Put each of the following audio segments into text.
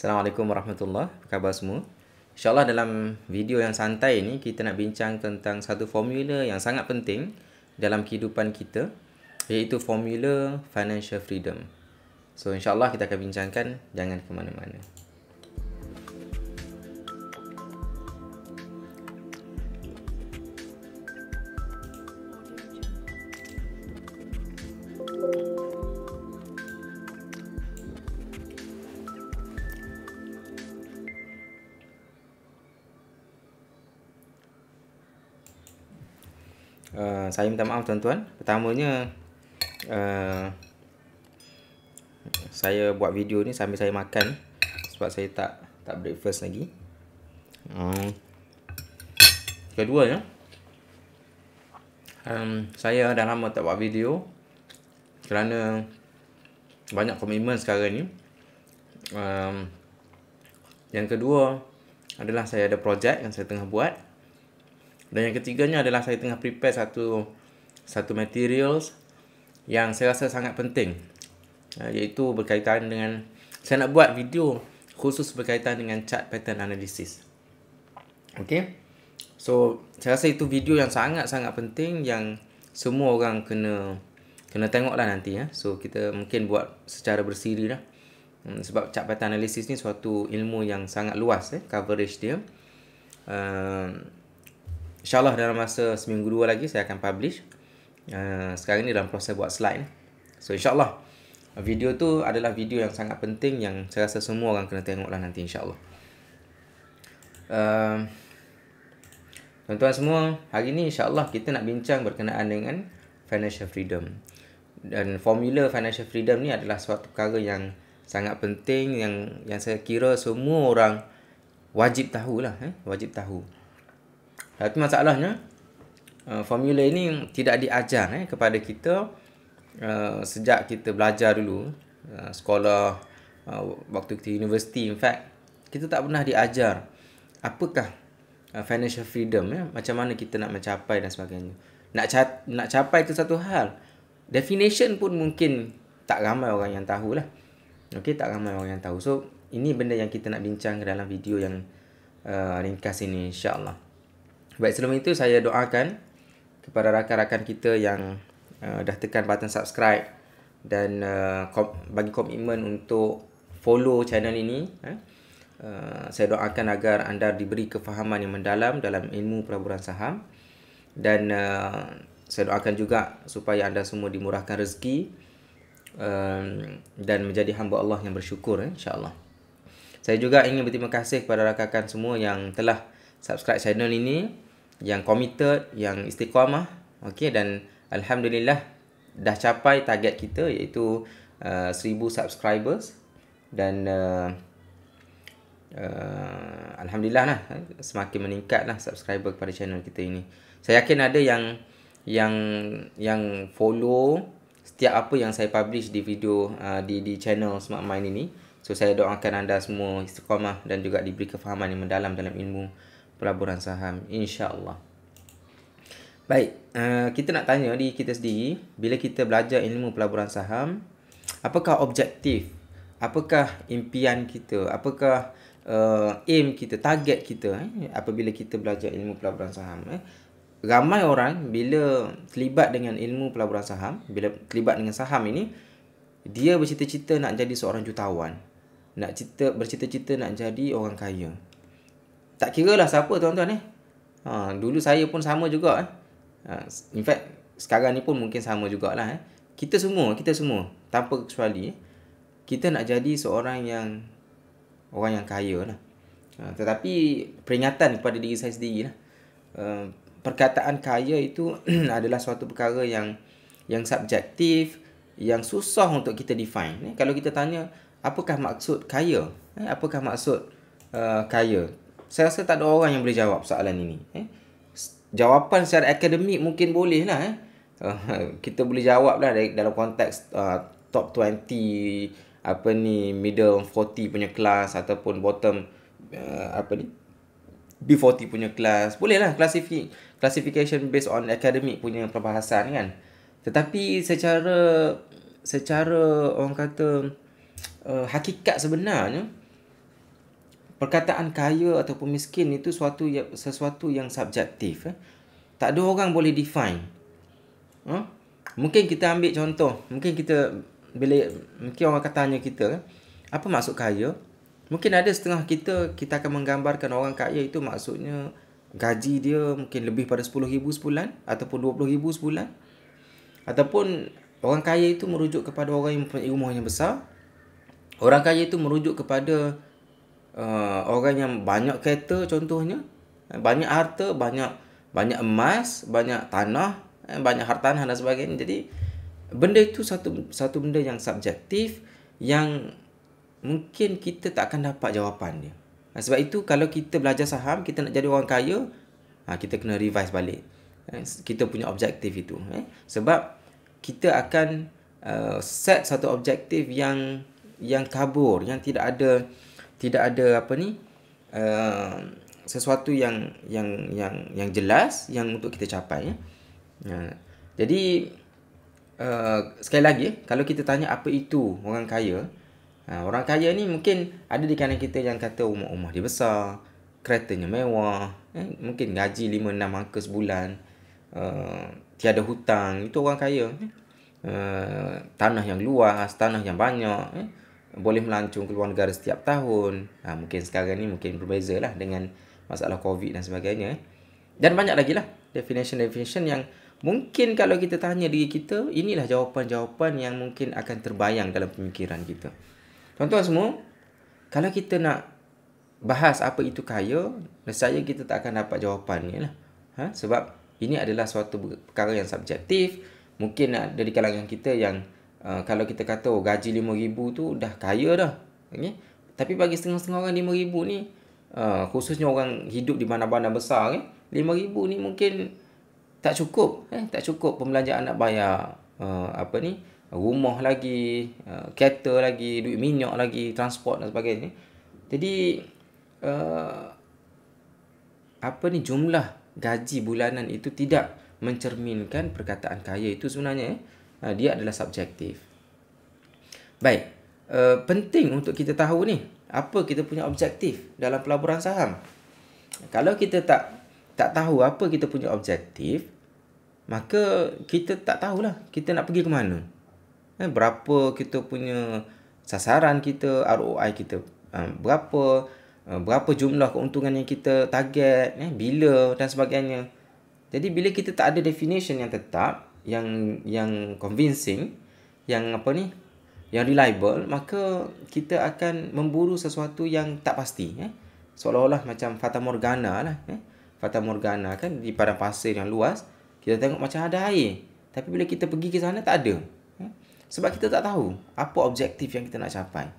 Assalamualaikum warahmatullahi wabarakatuh. Apa khabar semua? InsyaAllah dalam video yang santai ni kita nak bincang tentang satu formula yang sangat penting dalam kehidupan kita, iaitu formula financial freedom. So insyaAllah kita akan bincangkan, jangan ke mana-mana. Saya minta maaf tuan-tuan. Pertamanya saya buat video ni sambil saya makan sebab saya tak breakfast lagi. Keduanya, saya dah lama tak buat video kerana banyak komitmen sekarang ni. Yang kedua adalah saya ada projek yang saya tengah buat. Dan yang ketiganya adalah saya tengah prepare satu materials yang saya rasa sangat penting, iaitu berkaitan dengan, saya nak buat video khusus berkaitan dengan chart pattern analysis. Okay, so saya rasa itu video yang sangat-sangat penting yang semua orang kena tengoklah nanti ya. So kita mungkin buat secara bersiri lah, sebab chart pattern analysis ni suatu ilmu yang sangat luas coverage dia. InsyaAllah dalam masa seminggu dua lagi saya akan publish. Sekarang ni dalam proses buat slide. So insyaAllah video tu adalah video yang sangat penting yang saya rasa semua orang kena tengok lah nanti insyaAllah. Tuan-tuan semua, hari ni insyaAllah kita nak bincang berkenaan dengan financial freedom. Dan formula financial freedom ni adalah suatu perkara yang sangat penting yang saya kira semua orang wajib tahulah, wajib tahu. Tapi masalahnya formula ini tidak diajar kepada kita sejak kita belajar dulu, sekolah, waktu kita universiti. In fact, kita tak pernah diajar apakah financial freedom, macam mana kita nak mencapai dan sebagainya. Nak capai itu satu hal. Definition pun mungkin tak ramai orang yang tahulah. Okey, tak ramai orang yang tahu. So, ini benda yang kita nak bincang dalam video yang ringkas ini insya-Allah. Baik, sebelum itu saya doakan kepada rakan-rakan kita yang dah tekan button subscribe dan bagi komitmen untuk follow channel ini. Saya doakan agar anda diberi kefahaman yang mendalam dalam ilmu pelaburan saham, dan saya doakan juga supaya anda semua dimurahkan rezeki dan menjadi hamba Allah yang bersyukur, insya-Allah. Saya juga ingin berterima kasih kepada rakan-rakan semua yang telah subscribe channel ini, yang committed, yang istiqamah. Okey, dan alhamdulillah dah capai target kita, iaitu 1000 subscribers, dan alhamdulillah lah, semakin meningkatlah subscriber kepada channel kita ini. Saya yakin ada yang follow setiap apa yang saya publish di video di channel Smart Mind ini. So saya doakan anda semua istiqamah dan juga diberi kefahaman yang mendalam dalam ilmu pelaburan saham, insya-Allah. Baik, kita nak tanya diri kita sendiri, bila kita belajar ilmu pelaburan saham, apakah objektif, apakah impian kita, apakah aim kita, target kita apabila kita belajar ilmu pelaburan saham. Ramai orang bila terlibat dengan ilmu pelaburan saham, bila terlibat dengan saham ini, dia bercita-cita nak jadi seorang jutawan, bercita-cita nak jadi orang kaya. Tak kira lah siapa tuan-tuan dulu saya pun sama juga. In fact, sekarang ni pun mungkin sama jugalah. Kita semua tanpa kecuali kita nak jadi seorang yang orang yang kaya lah. Tetapi peringatan kepada diri saya sendiri lah. Perkataan kaya itu adalah suatu perkara yang subjektif, yang susah untuk kita define. Kalau kita tanya apakah maksud kaya, apakah maksud kaya, saya rasa tak ada orang yang boleh jawab soalan ini. Jawapan secara akademik mungkin boleh lah. Kita boleh jawab lah dalam konteks top 20, middle 40 punya kelas, ataupun bottom B40 punya kelas. Boleh lah classification based on academic punya perbahasan kan. Tetapi secara orang kata hakikat sebenarnya, perkataan kaya ataupun miskin itu sesuatu yang subjektif. Tak ada orang boleh define. Mungkin kita ambil contoh, mungkin orang akan tanya kita, apa maksud kaya? Mungkin ada setengah kita akan menggambarkan orang kaya itu maksudnya gaji dia mungkin lebih pada 10,000 sebulan ataupun 20,000 sebulan. Ataupun orang kaya itu merujuk kepada orang yang mempunyai rumah yang besar. Orang kaya itu merujuk kepada orang yang banyak kereta contohnya, banyak harta, banyak emas, banyak tanah, banyak hartanah dan sebagainya. Jadi benda itu satu benda yang subjektif yang mungkin kita tak akan dapat jawapan dia. Sebab itu kalau kita belajar saham, kita nak jadi orang kaya, kita kena revise balik kita punya objektif itu. Sebab kita akan set satu objektif yang kabur, yang tidak ada sesuatu yang jelas yang untuk kita capai. Jadi sekali lagi, kalau kita tanya apa itu orang kaya, orang kaya ni mungkin ada di kalangan kita yang kata rumah dia besar, keretanya mewah, mungkin gaji 5-6 angka sebulan, tiada hutang, itu orang kaya. Tanah yang luas, tanah yang banyak, boleh melancong ke luar negara setiap tahun. Mungkin sekarang ni mungkin berbeza lah dengan masalah COVID dan sebagainya. Dan banyak lagi lah definition yang mungkin kalau kita tanya diri kita, inilah jawapan-jawapan yang mungkin akan terbayang dalam pemikiran kita. Tuan-tuan semua, kalau kita nak bahas apa itu kaya, nescaya kita tak akan dapat jawapannya lah. Sebab ini adalah suatu perkara yang subjektif. Mungkin ada di kalangan kita yang kalau kita kata gaji 5,000 tu dah kaya dah. Okay? Tapi bagi setengah-setengah orang 5,000 ni, khususnya orang hidup di mana-mana besar, 5,000 ni mungkin tak cukup. Tak cukup pembelanjaan nak bayar rumah lagi, kereta lagi, duit minyak lagi, transport dan sebagainya. Jadi jumlah gaji bulanan itu tidak mencerminkan perkataan kaya itu sebenarnya. Dia adalah subjektif. Baik, penting untuk kita tahu ni, apa kita punya objektif dalam pelaburan saham. Kalau kita tak tahu apa kita punya objektif, maka kita tak tahulah kita nak pergi ke mana. Berapa kita punya sasaran kita, ROI kita berapa jumlah keuntungan yang kita target, bila dan sebagainya. Jadi bila kita tak ada definition yang tetap, yang convincing, yang reliable, maka kita akan memburu sesuatu yang tak pasti. Seolah-olah macam fata morgana lah. Fata morgana kan di padang pasir yang luas, kita tengok macam ada air, tapi bila kita pergi ke sana tak ada. Sebab kita tak tahu apa objektif yang kita nak capai.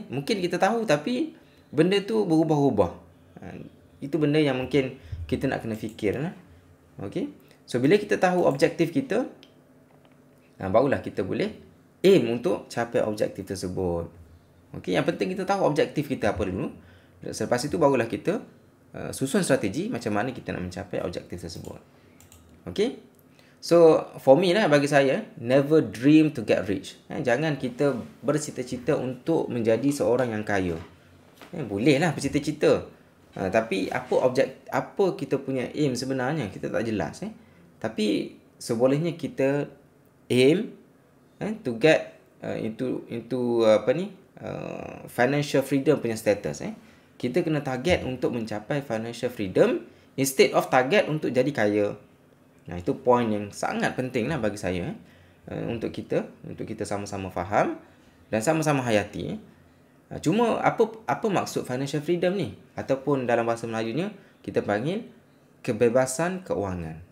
Mungkin kita tahu tapi benda tu berubah-ubah. Itu benda yang mungkin kita nak kena fikir lah. Okay? So bila kita tahu objektif kita, barulah kita boleh aim untuk capai objektif tersebut. Okay? Yang penting kita tahu objektif kita apa dulu. Selepas itu barulah kita susun strategi macam mana kita nak mencapai objektif tersebut. Okay? So for me lah, bagi saya, never dream to get rich. Jangan kita bercita-cita untuk menjadi seorang yang kaya. Boleh lah bercita-cita, tapi apa kita punya aim sebenarnya kita tak jelas. Tapi sebolehnya kita aim to get into financial freedom punya status. Kita kena target untuk mencapai financial freedom instead of target untuk jadi kaya. Itu point yang sangat penting lah bagi saya, untuk kita sama-sama faham dan sama-sama hayati. Cuma apa maksud financial freedom ni? Ataupun dalam bahasa Melayunya kita panggil kebebasan keuangan.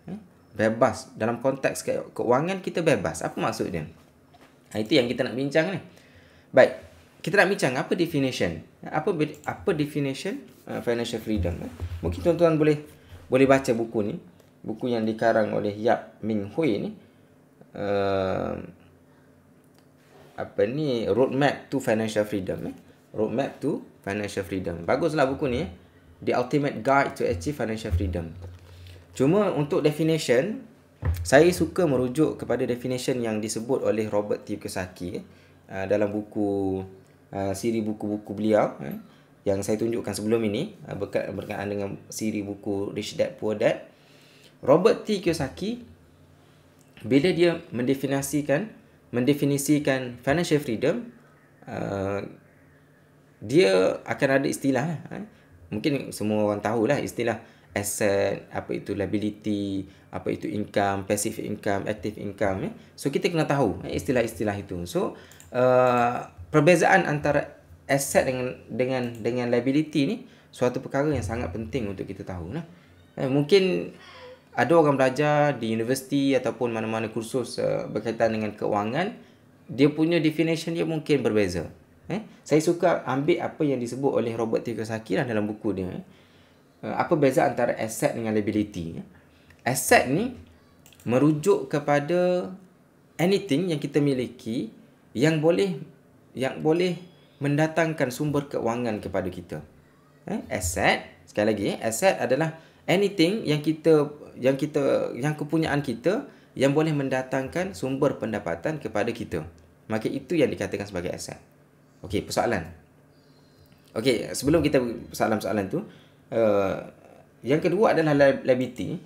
Bebas dalam konteks keuangan, kita bebas. Apa maksud dia? Itu yang kita nak bincang ni. Baik, kita nak bincang apa definition. Apa definition financial freedom? Mungkin tuan-tuan boleh baca buku ni. Buku yang dikarang oleh Yap Ming Hui ni. Roadmap to Financial Freedom. Roadmap to Financial Freedom. Baguslah buku ni. The Ultimate Guide to Achieve Financial Freedom. Cuma untuk definition, saya suka merujuk kepada definition yang disebut oleh Robert T. Kiyosaki dalam buku siri buku-buku beliau, yang saya tunjukkan sebelum ini berkaitan dengan siri buku Rich Dad Poor Dad, Robert T. Kiyosaki bila dia mendefinisikan financial freedom, dia akan ada istilah, mungkin semua orang tahulah istilah asset, apa itu liability, apa itu income, passive income, active income. So kita kena tahu istilah-istilah itu. So perbezaan antara asset dengan liability ni suatu perkara yang sangat penting untuk kita tahu lah. Mungkin ada orang belajar di universiti ataupun mana-mana kursus berkaitan dengan keuangan, dia punya definition dia mungkin berbeza. Saya suka ambil apa yang disebut oleh Robert T. Kiyosaki dalam buku dia. Apa beza antara asset dengan liability? Asset ni merujuk kepada anything yang kita miliki yang boleh mendatangkan sumber keuangan kepada kita. Asset, sekali lagi, asset adalah anything yang kepunyaan kita yang boleh mendatangkan sumber pendapatan kepada kita. Maka itu yang dikatakan sebagai aset. Okey, persoalan. Okey, sebelum kita persoalan-persoalan tu, yang kedua adalah liability,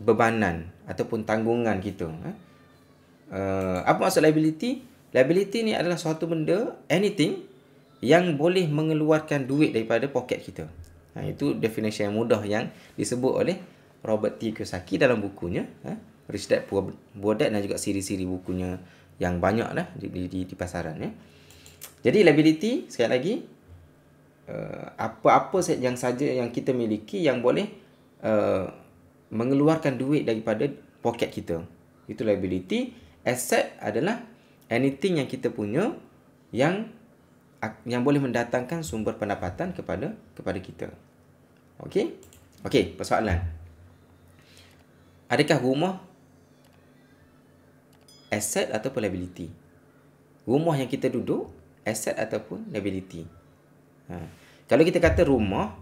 bebanan ataupun tanggungan kita. Apa maksud liability? Liability ni adalah suatu benda, anything yang boleh mengeluarkan duit daripada poket kita. Itu definition yang mudah yang disebut oleh Robert T. Kiyosaki dalam bukunya Rich Dad Poor Dad dan juga siri-siri bukunya yang banyak lah di pasaran. Jadi liability, sekali lagi, apa-apa saja yang kita miliki yang boleh mengeluarkan duit daripada poket kita. Itu liability. Asset adalah anything yang kita punya yang boleh mendatangkan sumber pendapatan kepada kita. Okey? Okey, persoalan. Adakah rumah asset ataupun liability? Rumah yang kita duduk asset ataupun liability? Kalau kita kata rumah,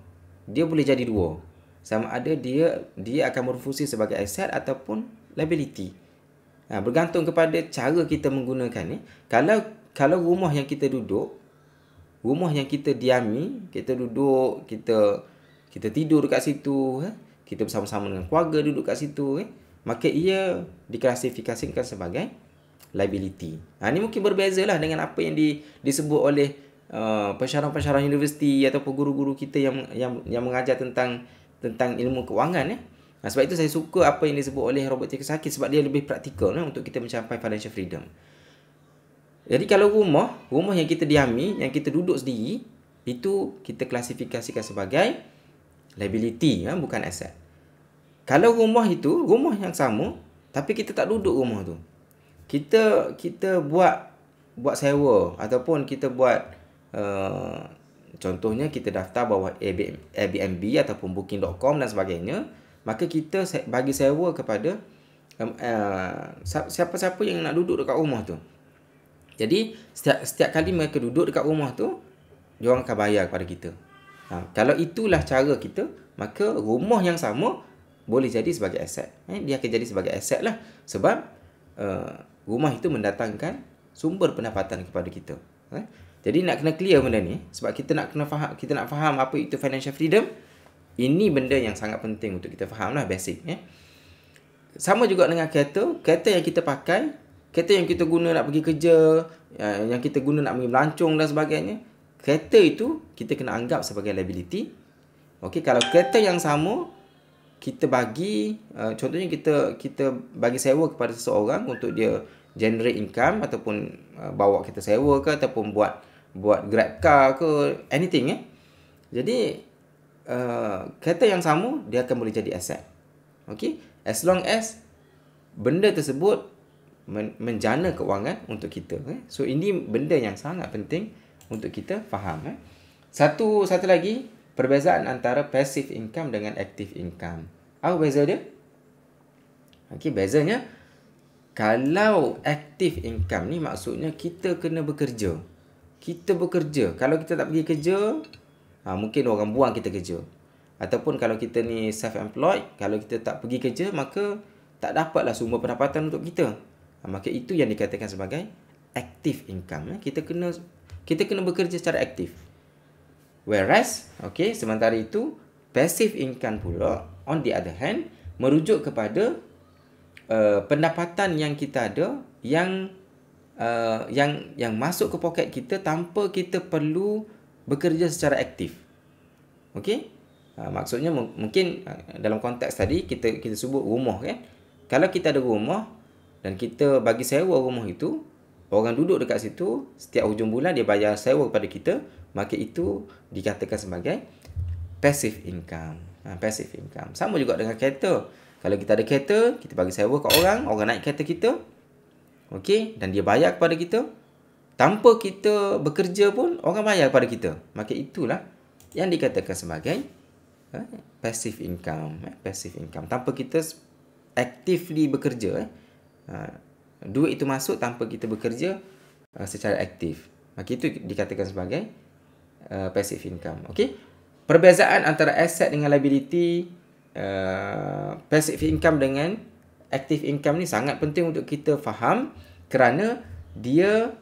dia boleh jadi dua. Sama ada dia akan berfungsi sebagai asset ataupun liability. Bergantung kepada cara kita menggunakan ni. Kalau rumah yang kita duduk, rumah yang kita diami, kita duduk, kita tidur dekat situ, kita bersama-sama dengan keluarga duduk kat situ, maka ia diklasifikasikan sebagai liability. Ini mungkin berbeza lah dengan apa yang disebut oleh pensyarah-pensyarah universiti ataupun guru-guru kita yang mengajar tentang ilmu keuangan. Sebab itu saya suka apa yang disebut oleh Robert T. Kiyosaki, sebab dia lebih praktikal untuk kita mencapai financial freedom. Jadi kalau rumah yang kita diami, yang kita duduk sendiri, itu kita klasifikasikan sebagai liability, bukan asset. Kalau rumah itu rumah yang sama, tapi kita tak duduk rumah tu, kita buat sewa ataupun kita buat contohnya kita daftar bawah Airbnb ataupun booking.com dan sebagainya, maka kita bagi sewa kepada siapa-siapa yang nak duduk dekat rumah tu. Jadi setiap kali mereka duduk dekat rumah tu, diorang akan bayar kepada kita. Kalau itulah cara kita, maka rumah yang sama boleh jadi sebagai aset. Dia akan jadi sebagai aset lah, sebab rumah itu mendatangkan sumber pendapatan kepada kita. Jadi nak kena clear benda ni, sebab kita nak faham apa itu financial freedom. Ini benda yang sangat penting untuk kita faham lah, basic. Sama juga dengan kereta yang kita pakai, kereta yang kita guna nak pergi kerja, yang kita guna nak pergi melancong dan sebagainya. Kereta itu kita kena anggap sebagai liability. Okey, kalau kereta yang sama kita bagi, contohnya kita bagi sewa kepada seseorang untuk dia generate income ataupun bawa kita sewa ke ataupun buat Grab car ke, anything. Jadi kereta yang sama dia akan boleh jadi aset. Okey, as long as benda tersebut menjana keuangan untuk kita. So ini benda yang sangat penting untuk kita faham. Satu lagi, perbezaan antara passive income dengan active income. Apa beza dia? Okey, bezanya, kalau active income ni maksudnya kita kena bekerja. Kalau kita tak pergi kerja, mungkin orang buang kita kerja. Ataupun kalau kita ni self-employed, kalau kita tak pergi kerja, maka tak dapatlah sumber pendapatan untuk kita. Maka itu yang dikatakan sebagai active income. Kita kena bekerja secara aktif. Whereas, okay, sementara itu passive income pula on the other hand merujuk kepada pendapatan yang kita ada yang masuk ke poket kita tanpa kita perlu bekerja secara aktif. Okey? Maksudnya mungkin dalam konteks tadi kita sebut rumah kan. Kalau kita ada rumah dan kita bagi sewa rumah itu, orang duduk dekat situ, setiap hujung bulan dia bayar sewa kepada kita, maka itu dikatakan sebagai passive income. Passive income. Sama juga dengan kereta. Kalau kita ada kereta, kita bagi sewa ke orang naik kereta kita. Okey, dan dia bayar kepada kita. Tanpa kita bekerja pun orang bayar kepada kita. Maka itulah yang dikatakan sebagai passive income. Passive income. Tanpa kita actively bekerja. Duit itu masuk tanpa kita bekerja secara aktif. Maka itu dikatakan sebagai passive income. Okey. Perbezaan antara asset dengan liability, passive income dengan active income ni sangat penting untuk kita faham kerana dia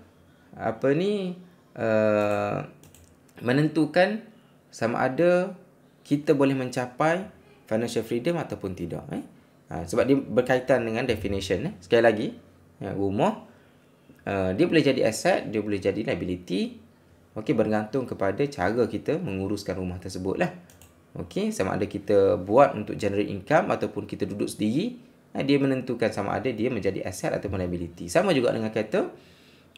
menentukan sama ada kita boleh mencapai financial freedom ataupun tidak. Sebab dia berkaitan dengan definition. Sekali lagi, rumah dia boleh jadi asset, dia boleh jadi liability. Okey, bergantung kepada cara kita menguruskan rumah tersebut lah. Okey, sama ada kita buat untuk generate income ataupun kita duduk sendiri, dia menentukan sama ada dia menjadi asset ataupun liability. Sama juga dengan kereta.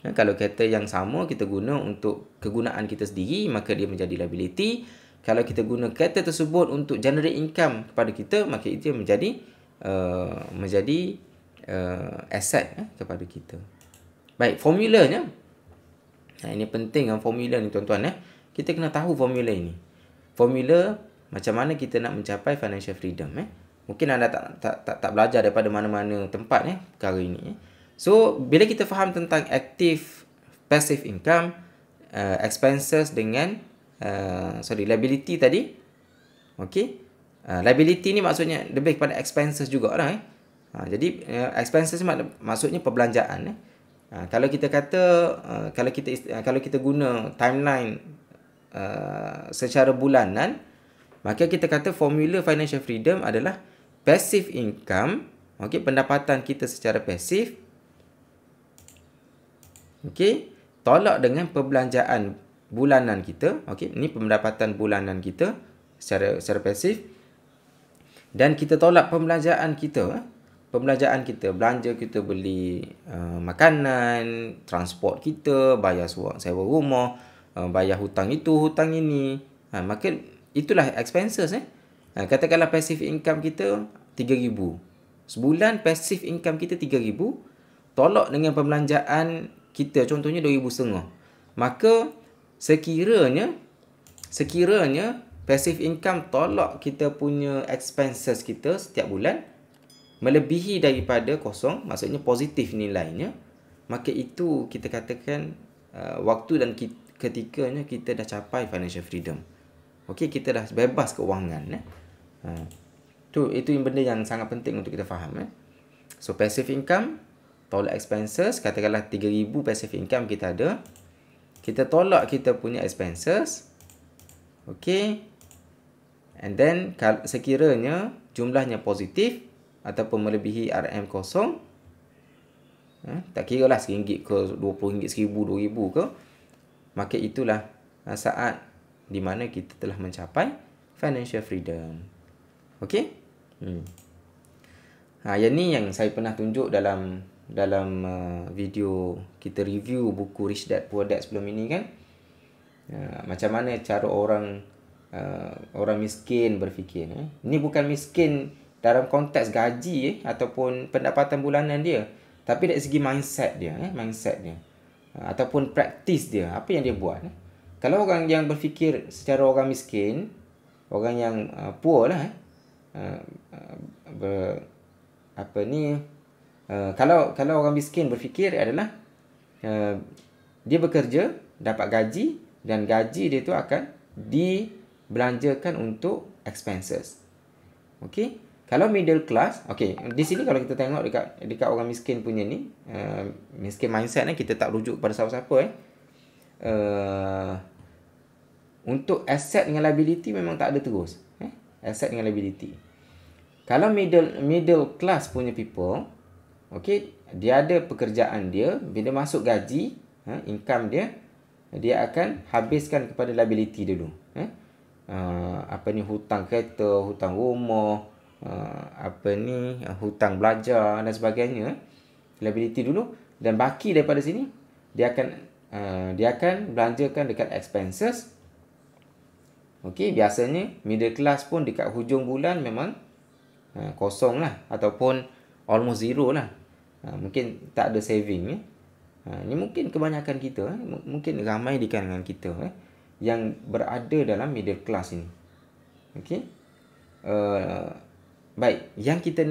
Kalau kereta yang sama kita guna untuk kegunaan kita sendiri, maka dia menjadi liability. Kalau kita guna kereta tersebut untuk generate income kepada kita, maka itu menjadi asset kepada kita. Baik, formulanya. Ini penting formula ni tuan-tuan. Kita kena tahu formula ini. Formula macam mana kita nak mencapai financial freedom. Mungkin anda tak belajar daripada mana-mana tempat perkara ini. So, bila kita faham tentang active, passive income, expenses dengan liability tadi. Okey. Liability ni maksudnya lebih kepada expenses jugalah. Jadi expenses maksudnya perbelanjaan. Kalau kita kata kalau kita guna timeline secara bulanan, maka kita kata formula financial freedom adalah passive income, okey, pendapatan kita secara pasif, okey, tolak dengan perbelanjaan bulanan kita, okey, ini pendapatan bulanan kita secara pasif, dan kita tolak pembelanjaan kita. Pembelanjaan kita, belanja kita beli makanan, transport kita, bayar sewa rumah, bayar hutang itu, hutang ini. Maka itulah expenses. Katakanlah passive income kita 3,000. Sebulan passive income kita 3,000. Tolak dengan pembelanjaan kita, contohnya 2,500. Maka sekiranya passive income tolak kita punya expenses kita setiap bulan melebihi daripada kosong, maksudnya positif nilainya, maka itu kita katakan waktu dan ketikanya kita dah capai financial freedom. Okey, kita dah bebas keuangan. Itu benda yang sangat penting untuk kita faham. So passive income tolak expenses, katakanlah 3,000 passive income kita ada. Kita tolak kita punya expenses. Okey. And then sekiranya jumlahnya positif ataupun melebihi RM kosong, tak kira lah RM1 ke RM20, RM1,000, RM2,000 ke, maka itulah saat di mana kita telah mencapai financial freedom. Okey? Yang ni yang saya pernah tunjuk dalam video kita review buku Rich Dad Poor Dad sebelum ini kan. Macam mana cara orang miskin berfikir. Ini bukan miskin dalam konteks gaji ataupun pendapatan bulanan dia, tapi dari segi mindset dia, ataupun praktis dia, apa yang dia buat. Kalau orang yang berfikir secara orang miskin, orang yang poor lah, kalau orang miskin berfikir adalah dia bekerja, dapat gaji, dan gaji dia tu akan dibelanjakan untuk expenses. Okey. Kalau middle class, okey, di sini kalau kita tengok dekat orang miskin punya ni, miskin mindset kita tak rujuk kepada siapa-siapa. Untuk asset dengan liability memang tak ada terus. Asset dengan liability. Kalau middle class punya people, okay, dia ada pekerjaan dia, bila masuk gaji, income dia, dia akan habiskan kepada liability dulu. Hutang kereta, hutang rumah, hutang belajar dan sebagainya. Liability dulu, dan baki daripada sini dia akan belanjakan dekat expenses. Okey, biasanya middle class pun dekat hujung bulan memang kosong lah, ataupun almost zero lah. Mungkin tak ada saving. Ini mungkin kebanyakan kita, mungkin ramai di kalangan kita yang berada dalam middle class ini. Okey. Baik, yang kita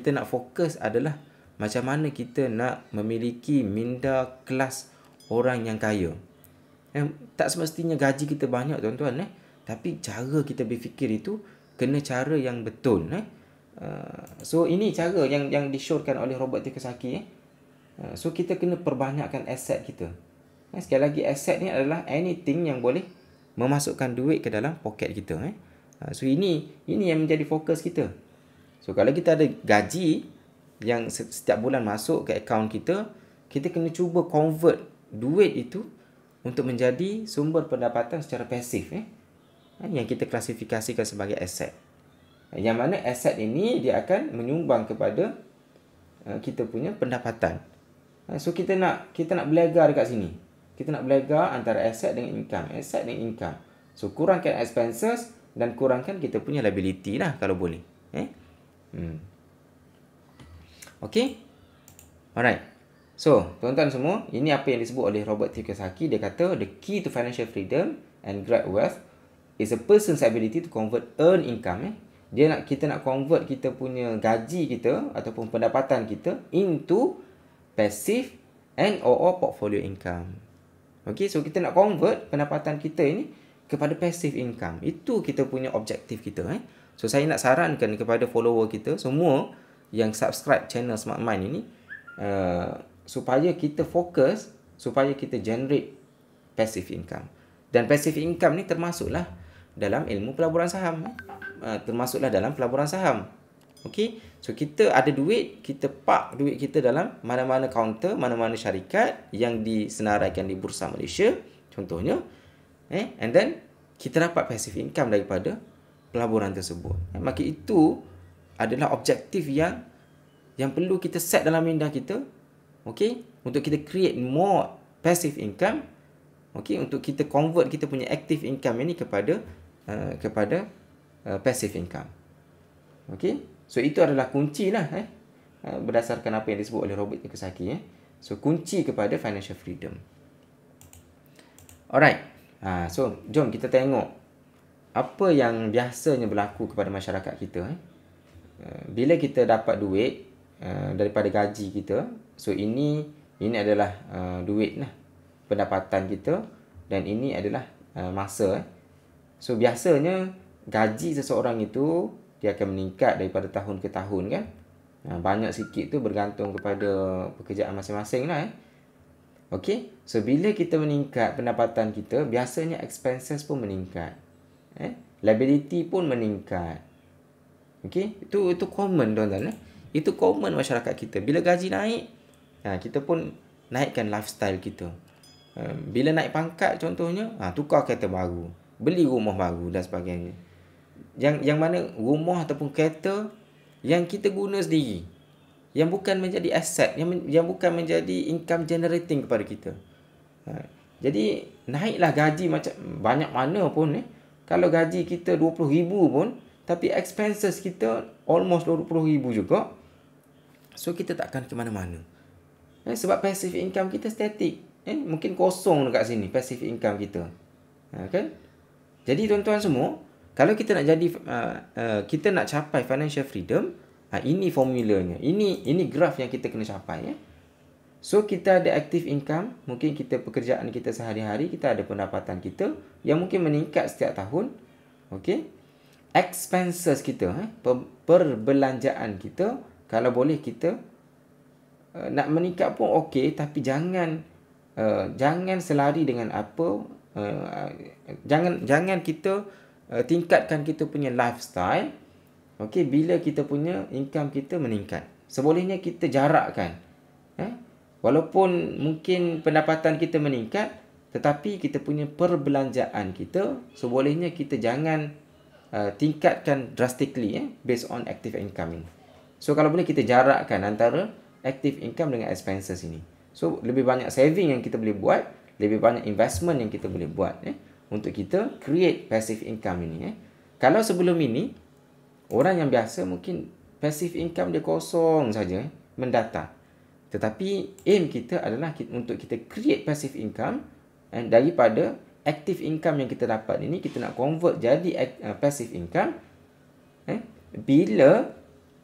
nak fokus adalah macam mana kita nak memiliki minda kelas orang yang kaya. Tak semestinya gaji kita banyak, tuan-tuan. Tapi cara kita berfikir itu kena cara yang betul. So ini cara yang disyorkan oleh Robert T. Kiyosaki. So kita kena perbanyakkan aset kita. Sekali lagi, aset ni adalah anything yang boleh memasukkan duit ke dalam poket kita. So ini yang menjadi fokus kita. So kalau kita ada gaji yang setiap bulan masuk ke akaun kita, kita kena cuba convert duit itu untuk menjadi sumber pendapatan secara pasif, yang kita klasifikasikan sebagai aset. Yang mana aset ini dia akan menyumbang kepada kita punya pendapatan. So kita nak belajar dekat sini. Kita nak belajar antara aset dengan income, aset dengan income. So kurangkan expenses dan kurangkan kita punya liability lah kalau boleh. Okay? Alright. So, tuan-tuan semua, ini apa yang disebut oleh Robert T. Kiyosaki. Dia kata, the key to financial freedom and great wealth is a person's ability to convert earned income. Kita nak convert kita punya gaji kita ataupun pendapatan kita into passive and or portfolio income. Okay, so kita nak convert pendapatan kita ini kepada passive income. Itu kita punya objektif kita. So, saya nak sarankan kepada follower kita semua yang subscribe channel Smart Mind ini, supaya kita fokus, supaya kita generate passive income. Dan passive income ni termasuklah dalam ilmu pelaburan saham. Termasuklah dalam pelaburan saham. Okey, so kita ada duit, kita park duit kita dalam mana-mana kaunter, mana-mana syarikat yang disenaraikan di Bursa Malaysia contohnya, and then kita dapat passive income daripada pelaburan tersebut. Maka itu adalah objektif yang perlu kita set dalam minda kita. Okay, untuk kita create more passive income, okay, untuk kita convert kita punya active income ini kepada passive income. Okay, so itu adalah kunci lah, berdasarkan apa yang disebut oleh Robert Kiyosaki. So kunci kepada financial freedom. Alright, so jom kita tengok apa yang biasanya berlaku kepada masyarakat kita. Bila kita dapat duit daripada gaji kita, so ini adalah duit lah, pendapatan kita, dan ini adalah masa. So biasanya gaji seseorang itu dia akan meningkat daripada tahun ke tahun kan. Banyak sikit tu bergantung kepada pekerjaan masing-masing lah. Okay, so bila kita meningkat pendapatan kita, biasanya expenses pun meningkat, liability pun meningkat. Okay, itu common, tuan-tuan. Itu common masyarakat kita. Bila gaji naik, kita pun naikkan lifestyle kita. Bila naik pangkat contohnya, tukar kereta baru, beli rumah baru dan sebagainya. Yang mana rumah ataupun kereta yang kita guna sendiri, yang bukan menjadi aset, yang bukan menjadi income generating kepada kita. Jadi naiklah gaji macam banyak mana pun, kalau gaji kita 20,000 pun, tapi expenses kita almost 20,000 juga. So kita takkan ke mana-mana. Sebab passive income kita static. Mungkin kosong dekat sini passive income kita. Kan? Jadi tuan-tuan semua, kalau kita nak jadi kita nak capai financial freedom, ini formulanya. Ini graf yang kita kena capai. So kita ada active income, mungkin kita pekerjaan kita sehari-hari, kita ada pendapatan kita yang mungkin meningkat setiap tahun. Okey. Expenses kita, perbelanjaan kita, kalau boleh kita nak meningkat pun okey, tapi jangan selari dengan apa Jangan kita tingkatkan kita punya lifestyle, okey, bila kita punya income kita meningkat. Sebolehnya kita jarakkan. Walaupun mungkin pendapatan kita meningkat, tetapi kita punya perbelanjaan kita sebolehnya kita jangan tingkatkan drastically based on active income ini. So kalau boleh kita jarakkan antara active income dengan expenses ini. So lebih banyak saving yang kita boleh buat, lebih banyak investment yang kita boleh buat untuk kita create passive income ini. Kalau sebelum ini orang yang biasa mungkin passive income dia kosong saja, mendata. Tetapi aim kita adalah untuk kita create passive income daripada active income yang kita dapat ini, kita nak convert jadi passive income. Bila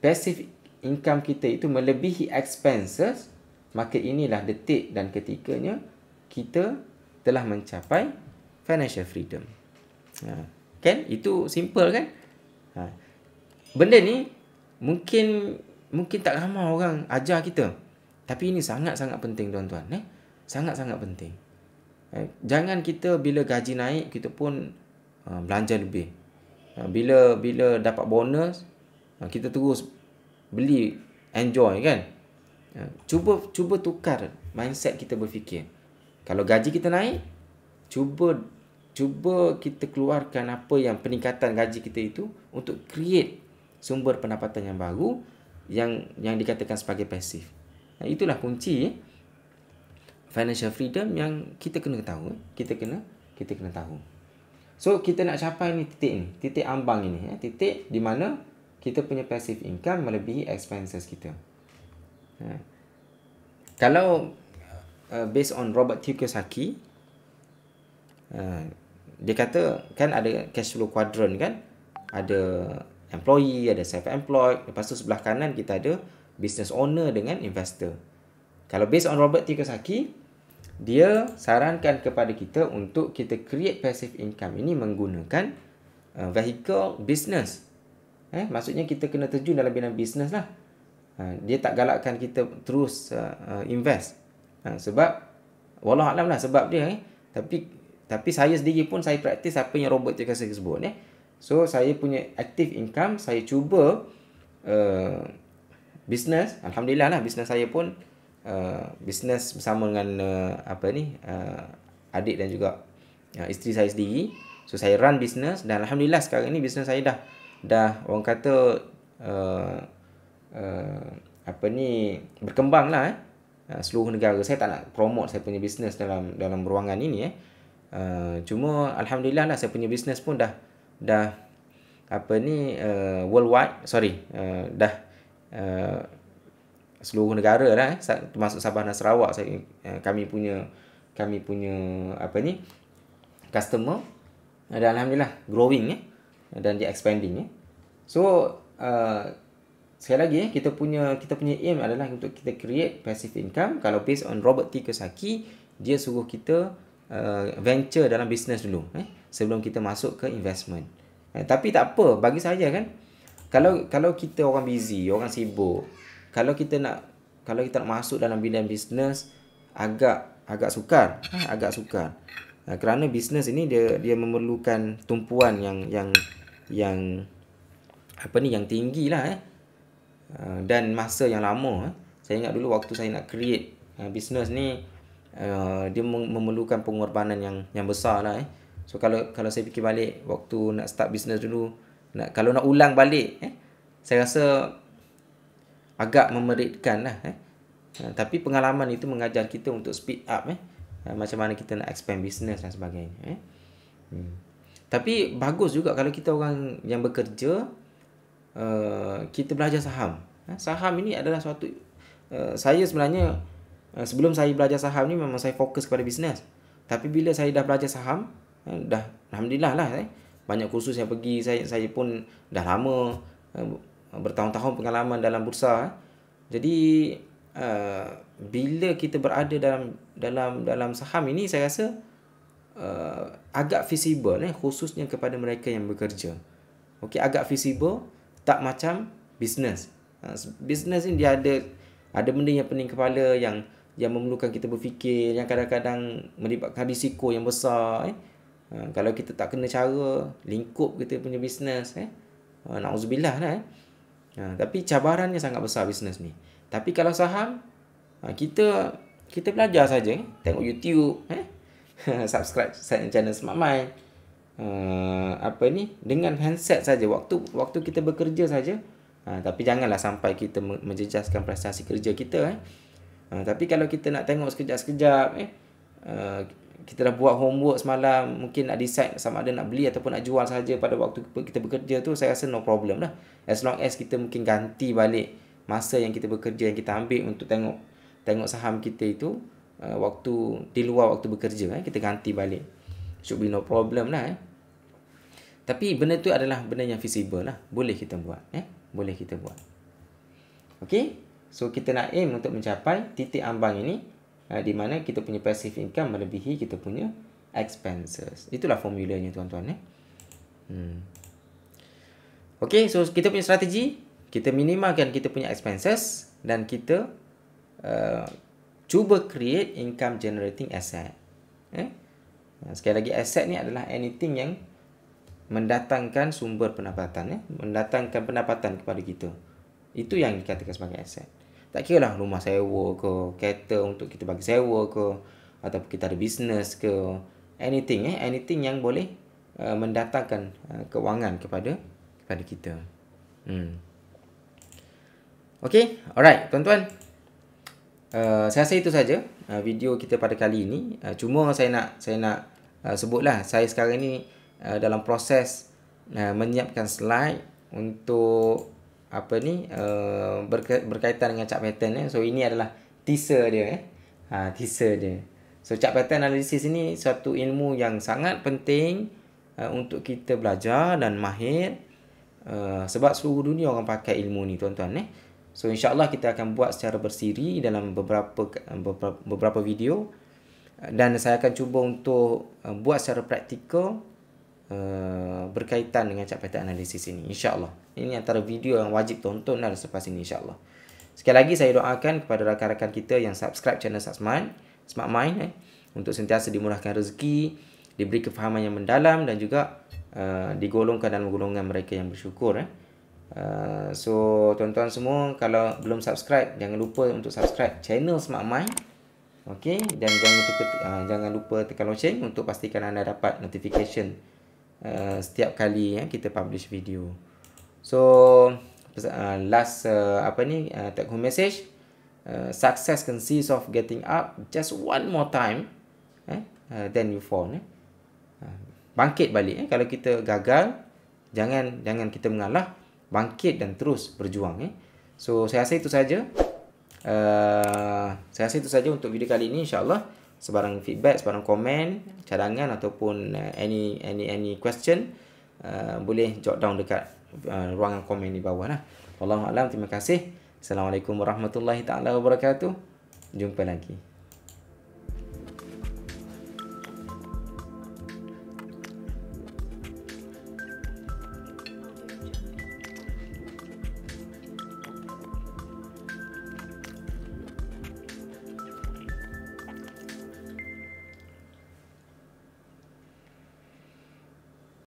passive income kita itu melebihi expenses, maka inilah detik dan ketikanya kita telah mencapai financial freedom. Kan? Itu simple kan? Benda ni mungkin tak ramai orang ajar kita. Tapi ini sangat-sangat penting tuan-tuan. Sangat-sangat penting. Jangan kita bila gaji naik kita pun belanja lebih. Bila dapat bonus kita terus beli, enjoy kan. Cuba tukar mindset kita berfikir. Kalau gaji kita naik, cuba kita keluarkan apa yang peningkatan gaji kita itu untuk create sumber pendapatan yang baru yang dikatakan sebagai pasif. Itulah kunci financial freedom yang kita kena tahu. Kita kena tahu. So kita nak capai ni, titik ambang ini, titik di mana kita punya passive income melebihi expenses kita. Kalau based on Robert Kiyosaki, dia kata kan ada cash flow quadrant kan, ada employee, ada self-employed, lepas tu sebelah kanan kita ada business owner dengan investor. Kalau based on Robert Kiyosaki, dia sarankan kepada kita untuk kita create passive income ini menggunakan vehicle business. Maksudnya kita kena terjun dalam bidang bisnes lah. Dia tak galakkan kita terus invest. Sebab wallah alam lah sebab dia. Tapi saya sendiri pun saya praktis apa yang Robert Kiyosaki sebut. So saya punya active income, saya cuba bisnes. Alhamdulillah lah bisnes saya pun bisnes bersama dengan adik dan juga isteri saya sendiri. So saya run bisnes dan alhamdulillah sekarang ni bisnes saya dah orang kata berkembang lah seluruh negara. Saya tak nak promote saya punya bisnes dalam ruangan ini cuma alhamdulillah lah saya punya bisnes pun dah worldwide, dah seluruh negara lah termasuk Sabah dan Sarawak. Kami punya customer dan alhamdulillah growing dan dia expanding. So sekali lagi kita punya aim adalah untuk kita create passive income. Kalau based on Robert Kiyosaki, dia suruh kita venture dalam business dulu sebelum kita masuk ke investment. Tapi tak apa bagi saya kan, kalau kita orang busy, orang sibuk, kalau kita nak masuk dalam bidang bisnes agak sukar. Kerana bisnes ini dia memerlukan tumpuan yang tinggi lah dan masa yang lama. Saya ingat dulu waktu saya nak create bisnes ni, dia memerlukan pengorbanan yang besar lah. So kalau saya fikir balik waktu nak start bisnes dulu, kalau nak ulang balik, saya rasa agak memeritkan lah. Tapi pengalaman itu mengajar kita untuk speed up macam mana kita nak expand business dan sebagainya. Tapi bagus juga kalau kita orang yang bekerja, kita belajar saham. Saham ini adalah suatu saya sebenarnya sebelum saya belajar saham ni memang saya fokus kepada bisnes. Tapi bila saya dah belajar saham, dah alhamdulillah lah banyak kursus yang pergi. Saya pun dah lama bertahun-tahun pengalaman dalam bursa. Jadi bila kita berada dalam saham ini, saya rasa agak visible khususnya kepada mereka yang bekerja. Okey, agak visible, tak macam bisnes. Bisnes ni dia ada benda yang pening kepala, yang yang memerlukan kita berfikir, yang kadang-kadang melibatkan risiko yang besar. Kalau kita tak kena cara, lingkup kita punya bisnes, na'udzubillah lah. Tapi cabarannya sangat besar bisnes ni. Tapi kalau saham, kita belajar saja, tengok YouTube, subscribe channel Smart Mind. Dengan handset saja, waktu kita bekerja saja. Tapi janganlah sampai kita menjejaskan prestasi kerja kita. Tapi kalau kita nak tengok sekejap-sekejap, kita dah buat homework semalam, mungkin nak decide sama ada nak beli ataupun nak jual saja pada waktu kita bekerja tu, saya rasa no problem lah. As long as kita mungkin ganti balik masa yang kita bekerja, yang kita ambil untuk tengok saham kita itu waktu di luar waktu bekerja, kita ganti balik. Should be no problem lah. Tapi benda tu adalah benda yang feasible lah. Boleh kita buat. Boleh kita buat. Okay. So kita nak aim untuk mencapai titik ambang ini, di mana kita punya passive income melebihi kita punya expenses. Itulah formulanya tuan-tuan. Okay, so kita punya strategi, kita minimalkan kita punya expenses dan kita cuba create income generating asset. Sekali lagi, asset ni adalah anything yang mendatangkan sumber pendapatan, mendatangkan pendapatan kepada kita. Itu yang dikatakan sebagai aset. Tak kira lah rumah sewa ke, kereta untuk kita bagi sewa ke, ataupun kita ada bisnes ke, anything yang boleh mendatangkan kewangan kepada kita. Okay, alright tuan-tuan. Saya rasa itu saja video kita pada kali ini. Cuma saya nak sebutlah, saya sekarang ni dalam proses menyiapkan slide untuk berkaitan dengan chart pattern. So ini adalah teaser dia. Teaser dia. So chart pattern analysis ini satu ilmu yang sangat penting untuk kita belajar dan mahir, sebab seluruh dunia orang pakai ilmu ni tuan-tuan. So insya-Allah kita akan buat secara bersiri dalam beberapa video, dan saya akan cuba untuk buat secara praktikal berkaitan dengan chart pattern analysis ini, insya-Allah. Ini antara video yang wajib tonton lah selepas ini, insya-Allah. Sekali lagi saya doakan kepada rakan-rakan kita yang subscribe channel Smart Mind untuk sentiasa dimurahkan rezeki, diberi kefahaman yang mendalam dan juga digolongkan dalam golongan mereka yang bersyukur. So tuan-tuan semua, kalau belum subscribe, jangan lupa untuk subscribe channel Smart Mind. Okey, dan jangan lupa tekan loceng untuk pastikan anda dapat notification setiap kali kita publish video. So last take home message, success consists of getting up just one more time then you fall. Bangkit balik. Kalau kita gagal, jangan kita mengalah, bangkit dan terus berjuang. So saya rasa itu saja. Saya rasa itu saja untuk video kali ini, insya-Allah. Sebarang feedback, sebarang komen, cadangan ataupun any question, boleh jot down dekat ruangan komen di bawah lah. Wallahu a'lam. Terima kasih. Assalamualaikum warahmatullahi taala wabarakatuh. Jumpa lagi.